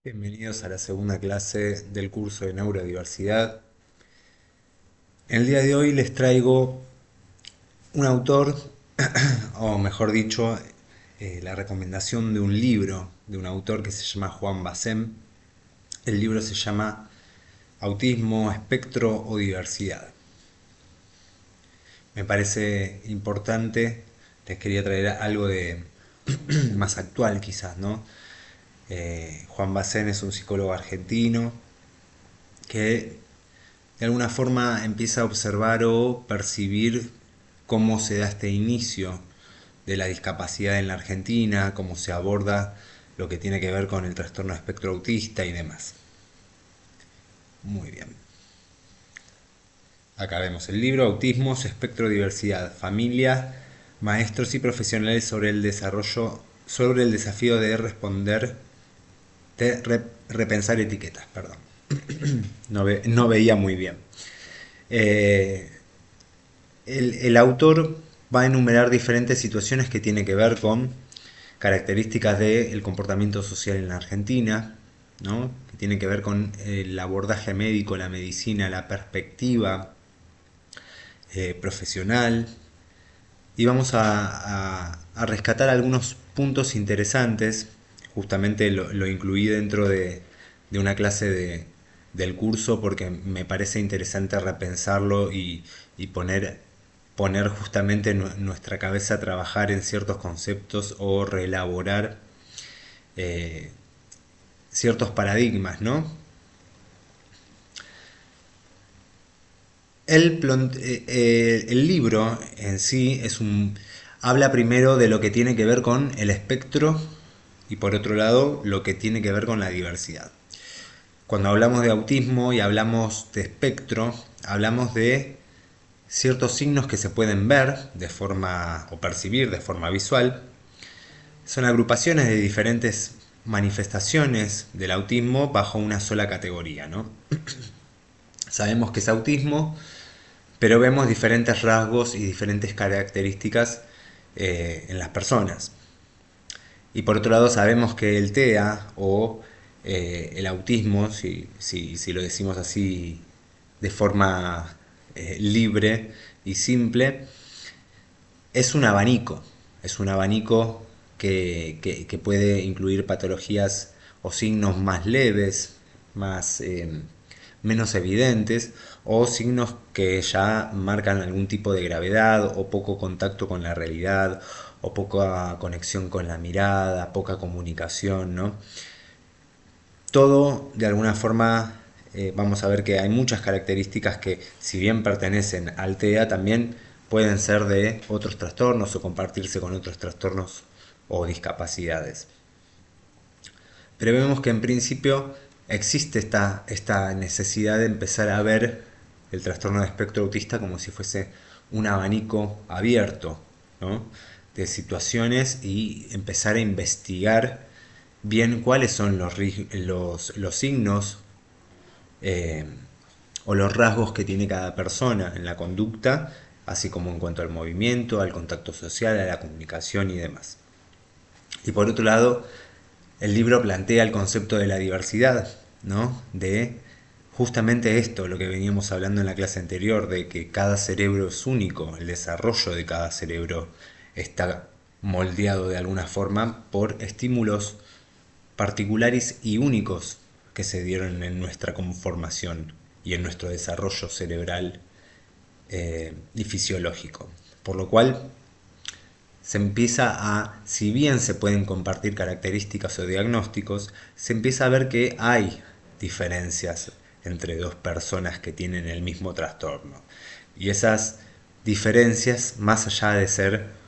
Bienvenidos a la segunda clase del curso de neurodiversidad. En el día de hoy les traigo un autor, o mejor dicho, la recomendación de un libro de un autor que se llama Juan Bassem. El libro se llama Autismo, Espectro o Diversidad. Me parece importante, les quería traer algo de más actual quizás, ¿no? Juan Bassem es un psicólogo argentino que de alguna forma empieza a observar o percibir cómo se da este inicio de la discapacidad en la Argentina, cómo se aborda lo que tiene que ver con el trastorno de espectro autista y demás. Muy bien. Acá vemos el libro Autismos, Espectro, Diversidad, Familia, Maestros y Profesionales sobre el desarrollo, sobre el desafío de repensar etiquetas, perdón. No veía muy bien. Eh, el autor va a enumerar diferentes situaciones que tienen que ver con características del comportamiento social en la Argentina, ¿no? Que tienen que ver con el abordaje médico, la medicina, la perspectiva profesional. Y vamos a rescatar algunos puntos interesantes. Justamente lo incluí dentro de una clase del curso porque me parece interesante repensarlo y poner justamente nuestra cabeza a trabajar en ciertos conceptos o reelaborar eh, ciertos paradigmas, ¿no? El libro en sí habla primero de lo que tiene que ver con el espectro y por otro lado lo que tiene que ver con la diversidad. Cuando hablamos de autismo y hablamos de espectro, hablamos de ciertos signos que se pueden ver de forma o percibir de forma visual. Son agrupaciones de diferentes manifestaciones del autismo bajo una sola categoría, ¿no? Sabemos que es autismo, pero vemos diferentes rasgos y diferentes características en las personas. Y por otro lado sabemos que el TEA o el autismo, si lo decimos así de forma libre y simple, es un abanico que puede incluir patologías o signos más leves, más menos evidentes, o signos que ya marcan algún tipo de gravedad o poco contacto con la realidad o poca conexión con la mirada, poca comunicación, ¿no? Todo de alguna forma vamos a ver que hay muchas características que si bien pertenecen al TEA también pueden ser de otros trastornos o compartirse con otros trastornos o discapacidades. Pero vemos que en principio existe esta necesidad de empezar a ver el trastorno de espectro autista como si fuese un abanico abierto, ¿no? De situaciones y empezar a investigar bien cuáles son los signos eh, o los rasgos que tiene cada persona en la conducta, así como en cuanto al movimiento, al contacto social, a la comunicación y demás. Y por otro lado, el libro plantea el concepto de la diversidad, ¿no? De justamente esto, lo que veníamos hablando en la clase anterior, de que cada cerebro es único, el desarrollo de cada cerebro está moldeado de alguna forma por estímulos particulares y únicos que se dieron en nuestra conformación y en nuestro desarrollo cerebral y fisiológico. Por lo cual se empieza si bien se pueden compartir características o diagnósticos, se empieza a ver que hay diferencias entre dos personas que tienen el mismo trastorno. Y esas diferencias, más allá de ser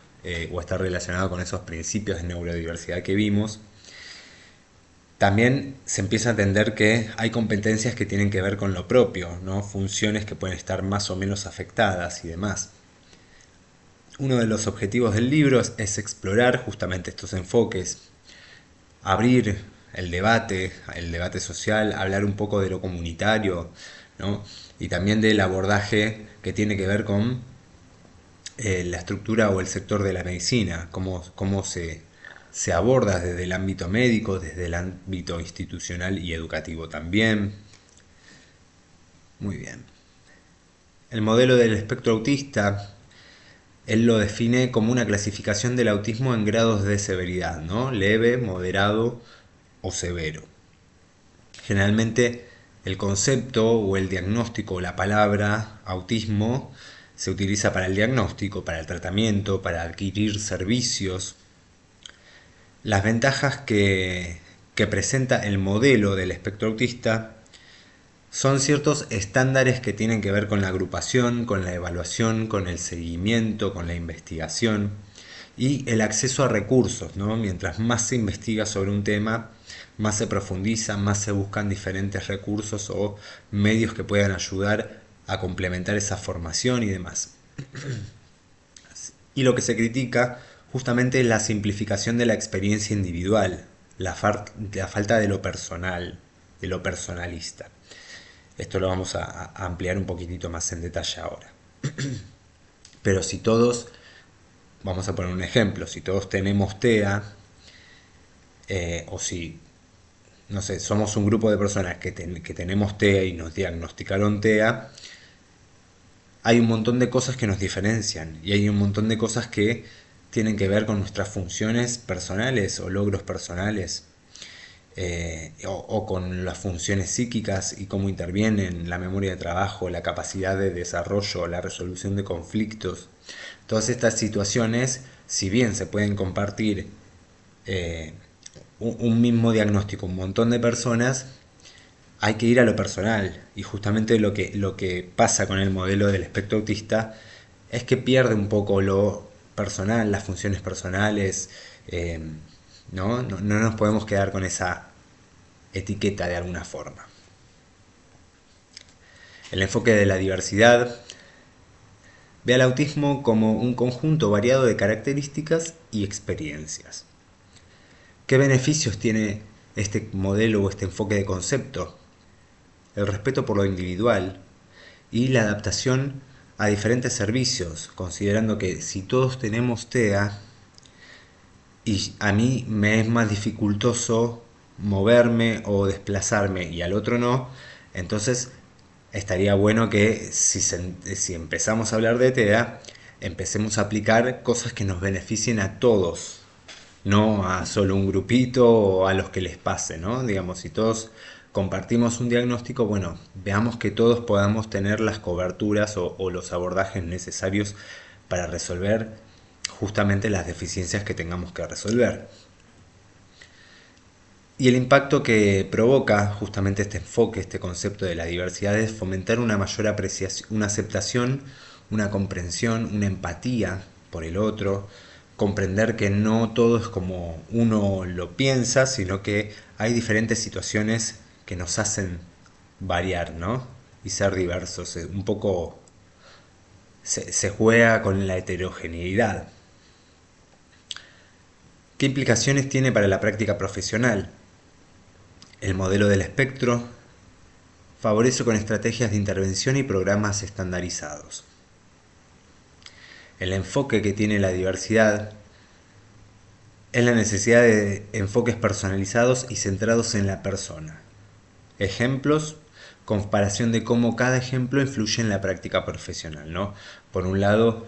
o estar relacionado con esos principios de neurodiversidad que vimos, también se empieza a entender que hay competencias que tienen que ver con lo propio, ¿no? Funciones que pueden estar más o menos afectadas y demás. Uno de los objetivos del libro es explorar justamente estos enfoques, abrir el debate social, hablar un poco de lo comunitario, ¿no? Y también del abordaje que tiene que ver con la estructura o el sector de la medicina, cómo se se aborda desde el ámbito médico, desde el ámbito institucional y educativo también. Muy bien. El modelo del espectro autista, él lo define como una clasificación del autismo en grados de severidad, ¿no? Leve, moderado o severo. Generalmente el concepto o el diagnóstico o la palabra autismo se utiliza para el diagnóstico, para el tratamiento, para adquirir servicios. Las ventajas que presenta el modelo del espectro autista son ciertos estándares que tienen que ver con la agrupación, con la evaluación, con el seguimiento, con la investigación y el acceso a recursos, ¿no? Mientras más se investiga sobre un tema, más se profundiza, más se buscan diferentes recursos o medios que puedan ayudar a complementar esa formación y demás. Y lo que se critica justamente es la simplificación de la experiencia individual, la falta de lo personal, de lo personalista. Esto lo vamos a ampliar un poquitito más en detalle ahora. Pero si todos, vamos a poner un ejemplo, si todos tenemos TEA, o si, no sé, somos un grupo de personas que tenemos TEA y nos diagnosticaron TEA, hay un montón de cosas que nos diferencian y hay un montón de cosas que tienen que ver con nuestras funciones personales o logros personales, o con las funciones psíquicas y cómo intervienen la memoria de trabajo, la capacidad de desarrollo, la resolución de conflictos. Todas estas situaciones, si bien se pueden compartir un mismo diagnóstico, un montón de personas, hay que ir a lo personal. Y justamente lo que pasa con el modelo del espectro autista es que pierde un poco lo personal, las funciones personales. No nos podemos quedar con esa etiqueta de alguna forma. El enfoque de la diversidad ve al autismo como un conjunto variado de características y experiencias. ¿Qué beneficios tiene este modelo o este enfoque de concepto? El respeto por lo individual y la adaptación a diferentes servicios, considerando que si todos tenemos TEA y a mí me es más dificultoso moverme o desplazarme y al otro no, entonces estaría bueno que si empezamos a hablar de TEA, empecemos a aplicar cosas que nos beneficien a todos, no a solo un grupito o a los que les pase, ¿no? Digamos, si todos compartimos un diagnóstico, bueno, veamos que todos podamos tener las coberturas o los abordajes necesarios para resolver justamente las deficiencias que tengamos que resolver. Y el impacto que provoca justamente este enfoque, este concepto de la diversidad, es fomentar una mayor apreciación, una aceptación, una comprensión, una empatía por el otro, comprender que no todo es como uno lo piensa, sino que hay diferentes situaciones que nos hacen variar, ¿no? Y ser diversos. Un poco se juega con la heterogeneidad. ¿Qué implicaciones tiene para la práctica profesional? El modelo del espectro favorece con estrategias de intervención y programas estandarizados. El enfoque que tiene la diversidad es la necesidad de enfoques personalizados y centrados en la persona. Ejemplos, comparación de cómo cada ejemplo influye en la práctica profesional, ¿no? Por un lado,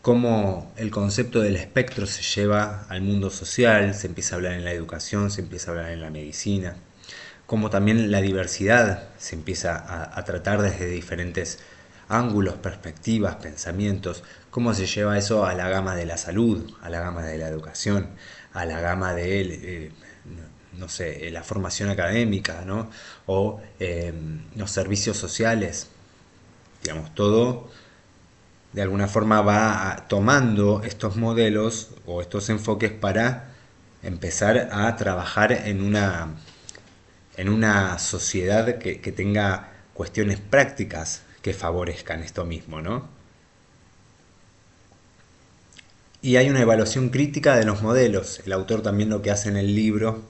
cómo el concepto del espectro se lleva al mundo social, se empieza a hablar en la educación, se empieza a hablar en la medicina, cómo también la diversidad se empieza a tratar desde diferentes ángulos, perspectivas, pensamientos, cómo se lleva eso a la gama de la salud, a la gama de la educación, a la gama de no sé, la formación académica, ¿no? O los servicios sociales. Digamos, todo de alguna forma va tomando estos modelos o estos enfoques para empezar a trabajar en una sociedad que tenga cuestiones prácticas que favorezcan esto mismo, ¿no? Y hay una evaluación crítica de los modelos. El autor también lo que hace en el libro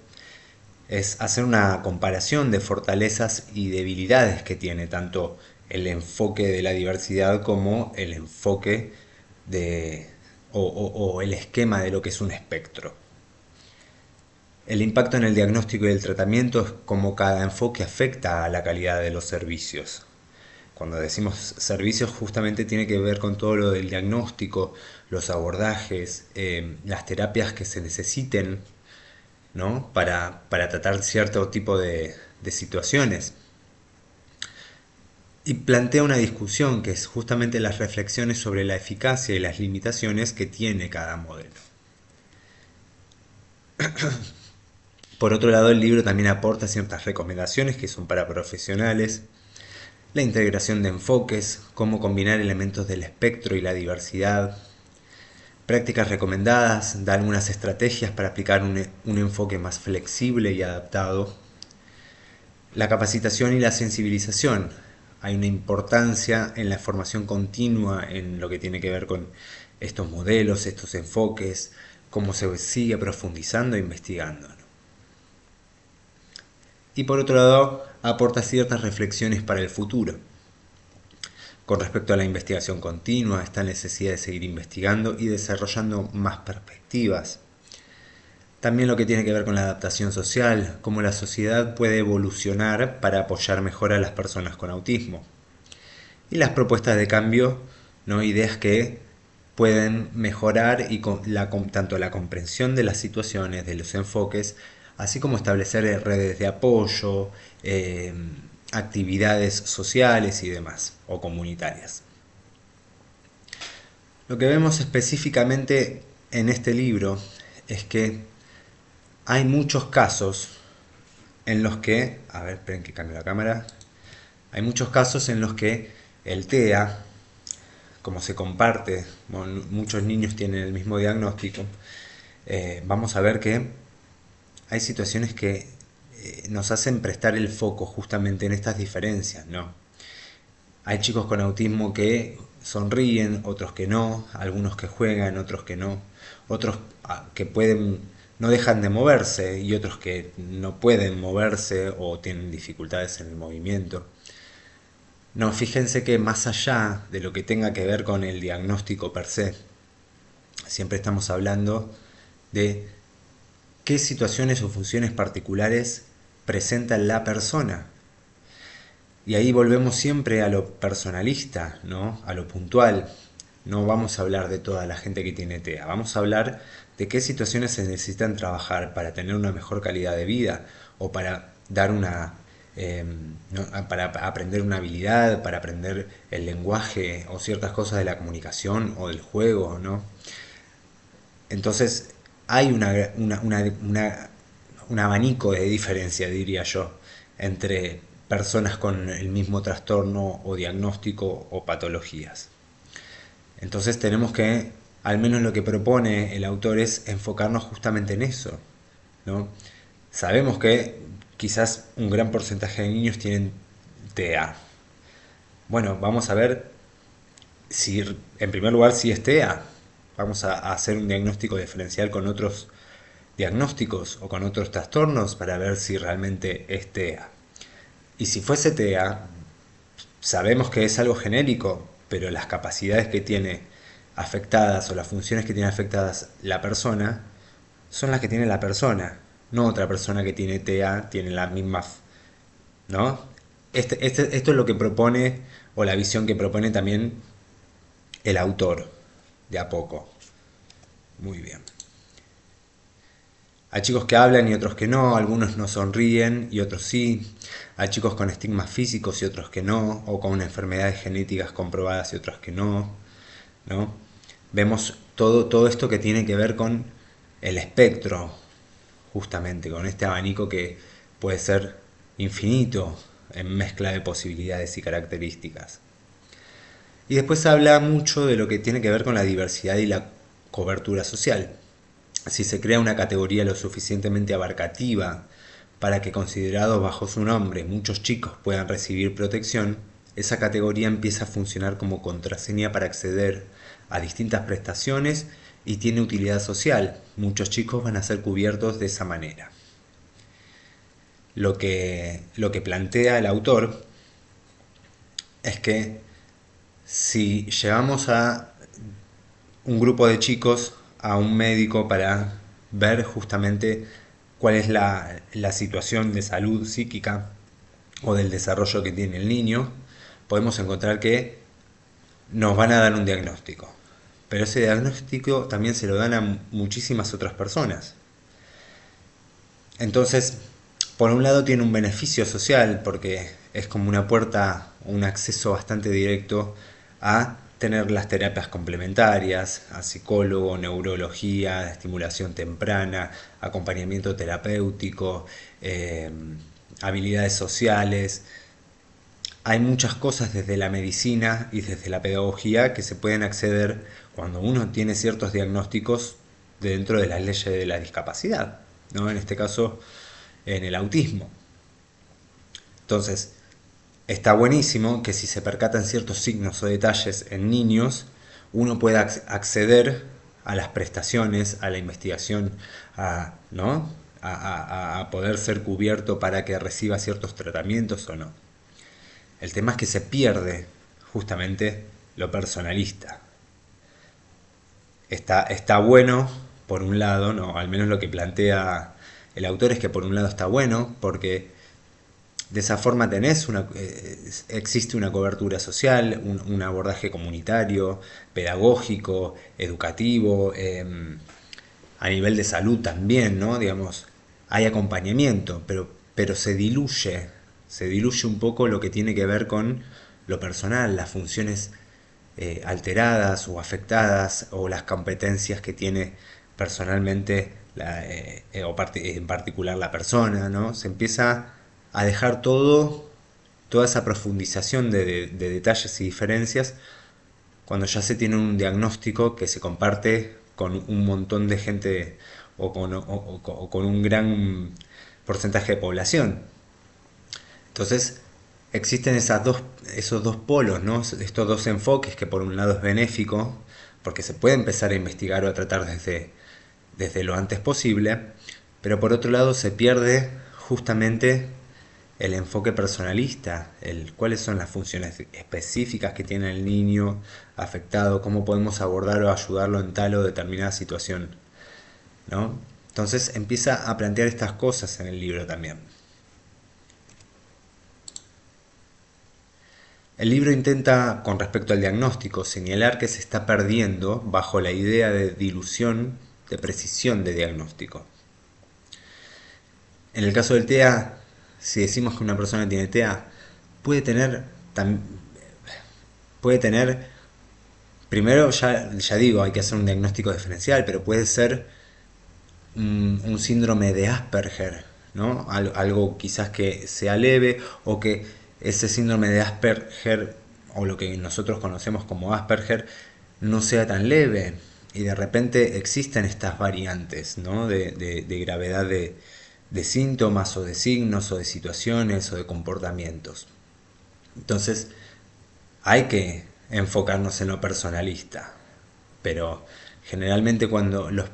es hacer una comparación de fortalezas y debilidades que tiene tanto el enfoque de la diversidad como el enfoque o el esquema de lo que es un espectro. El impacto en el diagnóstico y el tratamiento es cómo cada enfoque afecta a la calidad de los servicios. Cuando decimos servicios justamente tiene que ver con todo lo del diagnóstico, los abordajes, las terapias que se necesiten, ¿no? Para tratar cierto tipo de situaciones. Y plantea una discusión que es justamente las reflexiones sobre la eficacia y las limitaciones que tiene cada modelo. Por otro lado, el libro también aporta ciertas recomendaciones que son para profesionales, la integración de enfoques, cómo combinar elementos del espectro y la diversidad, prácticas recomendadas, da algunas estrategias para aplicar un enfoque más flexible y adaptado, la capacitación y la sensibilización. Hay una importancia en la formación continua en lo que tiene que ver con estos modelos, estos enfoques, cómo se sigue profundizando e investigando. Y por otro lado, aporta ciertas reflexiones para el futuro. Con respecto a la investigación continua, esta necesidad de seguir investigando y desarrollando más perspectivas. También lo que tiene que ver con la adaptación social, cómo la sociedad puede evolucionar para apoyar mejor a las personas con autismo. Y las propuestas de cambio, ¿no? Ideas que pueden mejorar tanto la comprensión de las situaciones, de los enfoques, así como establecer redes de apoyo, actividades sociales y demás, o comunitarias. Lo que vemos específicamente en este libro es que hay muchos casos en los que, a ver, esperen que cambie la cámara, hay muchos casos en los que el TEA, como se comparte, bueno, muchos niños tienen el mismo diagnóstico, vamos a ver que hay situaciones que nos hacen prestar el foco justamente en estas diferencias, ¿no? Hay chicos con autismo que sonríen, otros que no, algunos que juegan, otros que no, otros que no dejan de moverse y otros que no pueden moverse o tienen dificultades en el movimiento. No, fíjense que más allá de lo que tenga que ver con el diagnóstico per se, siempre estamos hablando de qué situaciones o funciones particulares presenta la persona. Y ahí volvemos siempre a lo personalista, ¿no? A lo puntual. No vamos a hablar de toda la gente que tiene TEA, vamos a hablar de qué situaciones se necesitan trabajar para tener una mejor calidad de vida o para dar para aprender una habilidad, para aprender el lenguaje o ciertas cosas de la comunicación o del juego, ¿no? Entonces hay un abanico de diferencia, diría yo, entre personas con el mismo trastorno o diagnóstico o patologías. Entonces tenemos que, al menos lo que propone el autor es enfocarnos justamente en eso, ¿no? Sabemos que quizás un gran porcentaje de niños tienen TEA. Bueno, vamos a ver si, en primer lugar, si es TEA. Vamos a hacer un diagnóstico diferencial con otros diagnósticos o con otros trastornos para ver si realmente es TEA. Y si fuese TEA, sabemos que es algo genérico, pero las capacidades que tiene afectadas o las funciones que tiene afectadas la persona son las que tiene la persona, no otra persona que tiene TEA tiene las mismas, ¿no? Esto es lo que propone, o la visión que propone también el autor, de a poco. Muy bien. Hay chicos que hablan y otros que no, algunos no sonríen y otros sí. Hay chicos con estigmas físicos y otros que no, o con enfermedades genéticas comprobadas y otros que no, ¿no? Vemos todo esto que tiene que ver con el espectro, justamente, con este abanico que puede ser infinito en mezcla de posibilidades y características. Y después habla mucho de lo que tiene que ver con la diversidad y la cobertura social. Si se crea una categoría lo suficientemente abarcativa para que, considerados bajo su nombre, muchos chicos puedan recibir protección, esa categoría empieza a funcionar como contraseña para acceder a distintas prestaciones y tiene utilidad social. Muchos chicos van a ser cubiertos de esa manera. Lo que plantea el autor es que si llevamos a un grupo de chicos a un médico para ver justamente cuál es la situación de salud psíquica o del desarrollo que tiene el niño, podemos encontrar que nos van a dar un diagnóstico. Pero ese diagnóstico también se lo dan a muchísimas otras personas. Entonces, por un lado tiene un beneficio social porque es como una puerta, un acceso bastante directo a tener las terapias complementarias, a psicólogo, neurología, estimulación temprana, acompañamiento terapéutico, habilidades sociales. Hay muchas cosas desde la medicina y desde la pedagogía que se pueden acceder cuando uno tiene ciertos diagnósticos dentro de las leyes de la discapacidad, ¿no? En este caso, en el autismo. Entonces, está buenísimo que si se percatan ciertos signos o detalles en niños, uno pueda acceder a las prestaciones, a la investigación, ¿no? A poder ser cubierto para que reciba ciertos tratamientos o no. El tema es que se pierde justamente lo personalista. Está bueno, por un lado, no, al menos lo que plantea el autor es que por un lado está bueno, porque de esa forma existe una cobertura social, un abordaje comunitario, pedagógico, educativo, a nivel de salud también, ¿no? Digamos, hay acompañamiento, pero se diluye un poco lo que tiene que ver con lo personal, las funciones alteradas o afectadas o las competencias que tiene personalmente en particular la persona, ¿no? Se empieza a dejar toda esa profundización de detalles y diferencias cuando ya se tiene un diagnóstico que se comparte con un montón de gente o con un gran porcentaje de población. Entonces, existen esos dos polos, ¿no? Estos dos enfoques que por un lado es benéfico, porque se puede empezar a investigar o a tratar desde lo antes posible, pero por otro lado se pierde justamente el enfoque personalista, cuáles son las funciones específicas que tiene el niño afectado, cómo podemos abordar o ayudarlo en tal o determinada situación, ¿no? Entonces empieza a plantear estas cosas en el libro también. El libro intenta, con respecto al diagnóstico, señalar que se está perdiendo bajo la idea de dilución de precisión de diagnóstico. En el caso del TEA, si decimos que una persona tiene TEA, puede tener, puede tener, primero ya digo, hay que hacer un diagnóstico diferencial, pero puede ser un síndrome de Asperger, ¿no? Algo quizás que sea leve o que ese síndrome de Asperger o lo que nosotros conocemos como Asperger no sea tan leve y de repente existen estas variantes, ¿no? de gravedad de síntomas o de signos o de situaciones o de comportamientos. Entonces hay que enfocarnos en lo personalista, pero generalmente cuando los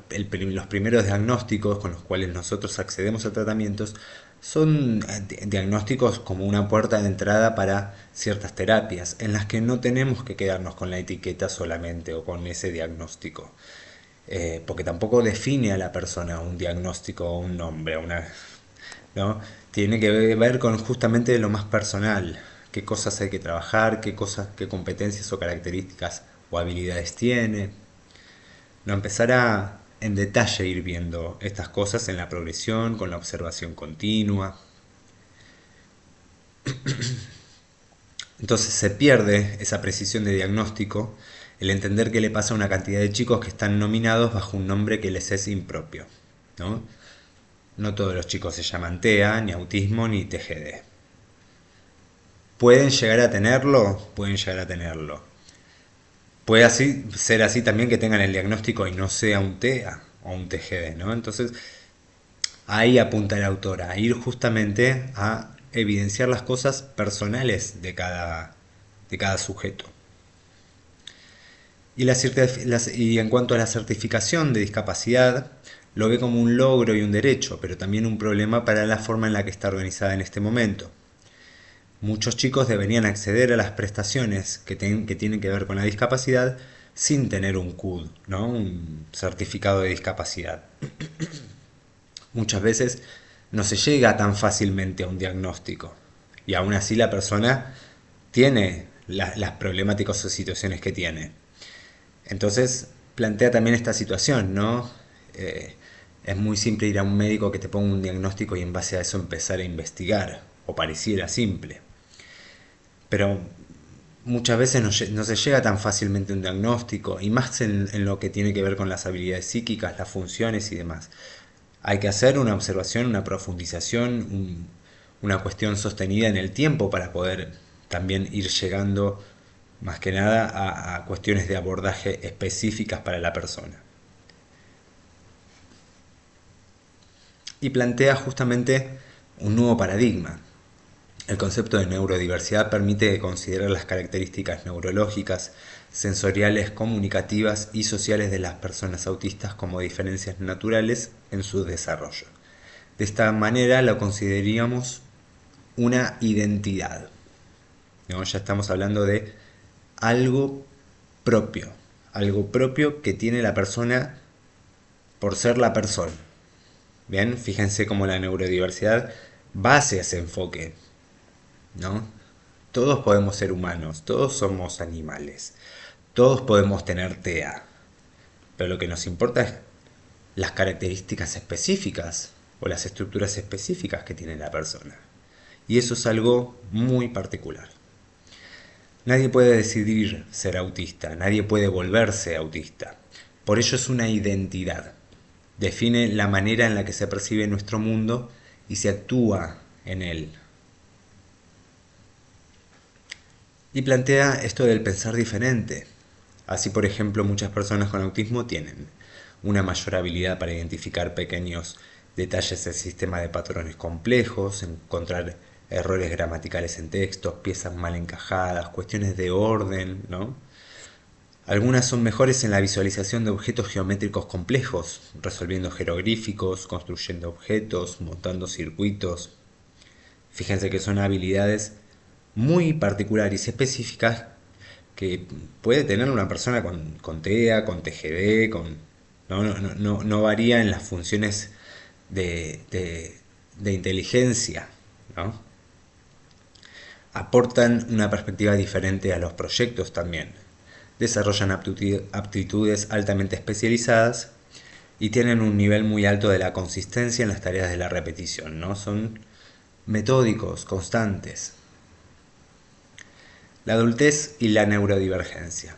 primeros diagnósticos con los cuales nosotros accedemos a tratamientos son diagnósticos como una puerta de entrada para ciertas terapias, en las que no tenemos que quedarnos con la etiqueta solamente o con ese diagnóstico. Porque tampoco define a la persona un diagnóstico o un nombre, ¿no? Tiene que ver con justamente lo más personal, qué cosas hay que trabajar, qué competencias o características o habilidades tiene. No empezar a en detalle ir viendo estas cosas en la progresión, con la observación continua. Entonces se pierde esa precisión de diagnóstico, el entender qué le pasa a una cantidad de chicos que están nominados bajo un nombre que les es impropio, ¿no? No todos los chicos se llaman TEA, ni autismo, ni TGD. ¿Pueden llegar a tenerlo? Pueden llegar a tenerlo. Puede ser así también que tengan el diagnóstico y no sea un TEA o un TGD, ¿no? Entonces, ahí apunta el autor, a ir justamente a evidenciar las cosas personales de cada sujeto. Y en cuanto a la certificación de discapacidad, lo ve como un logro y un derecho, pero también un problema para la forma en la que está organizada en este momento. Muchos chicos deberían acceder a las prestaciones que tienen que ver con la discapacidad sin tener un CUD, ¿no? Un certificado de discapacidad. Muchas veces no se llega tan fácilmente a un diagnóstico y aún así la persona tiene las problemáticas o situaciones que tiene. Entonces plantea también esta situación, ¿no? Es muy simple ir a un médico que te ponga un diagnóstico y en base a eso empezar a investigar, o pareciera simple. Pero muchas veces no se llega tan fácilmente a un diagnóstico, y más en lo que tiene que ver con las habilidades psíquicas, las funciones y demás. Hay que hacer una observación, una profundización, una cuestión sostenida en el tiempo para poder también ir llegando más que nada a cuestiones de abordaje específicas para la persona. Y plantea justamente un nuevo paradigma. El concepto de neurodiversidad permite considerar las características neurológicas, sensoriales, comunicativas y sociales de las personas autistas como diferencias naturales en su desarrollo. De esta manera lo consideraríamos una identidad, ¿no? Ya estamos hablando de algo propio, algo propio que tiene la persona por ser la persona. Bien, fíjense cómo la neurodiversidad va hacia ese enfoque, ¿no? Todos podemos ser humanos, todos somos animales, todos podemos tener TEA, pero lo que nos importa es las características específicas o las estructuras específicas que tiene la persona. Y eso es algo muy particular. Nadie puede decidir ser autista, nadie puede volverse autista. Por ello es una identidad. Define la manera en la que se percibe nuestro mundo y se actúa en él. Y plantea esto del pensar diferente. Así, por ejemplo, muchas personas con autismo tienen una mayor habilidad para identificar pequeños detalles del sistema de patrones complejos, encontrar errores gramaticales en textos, piezas mal encajadas, cuestiones de orden, ¿no? Algunas son mejores en la visualización de objetos geométricos complejos, resolviendo jeroglíficos, construyendo objetos, montando circuitos. Fíjense que son habilidades muy particulares y específicas que puede tener una persona con TEA, con TGD, no varía en las funciones de inteligencia, ¿no? Aportan una perspectiva diferente a los proyectos también. Desarrollan aptitudes altamente especializadas y tienen un nivel muy alto de la consistencia en las tareas de la repetición, ¿no? Son metódicos, constantes. La adultez y la neurodivergencia.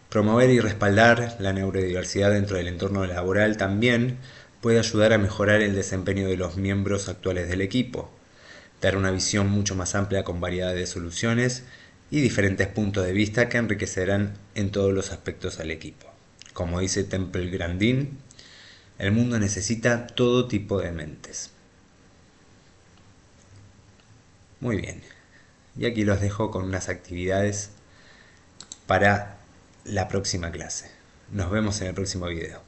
Promover y respaldar la neurodiversidad dentro del entorno laboral también puede ayudar a mejorar el desempeño de los miembros actuales del equipo, dar una visión mucho más amplia con variedad de soluciones y diferentes puntos de vista que enriquecerán en todos los aspectos al equipo. Como dice Temple Grandin, el mundo necesita todo tipo de mentes. Muy bien, y aquí los dejo con unas actividades para la próxima clase. Nos vemos en el próximo video.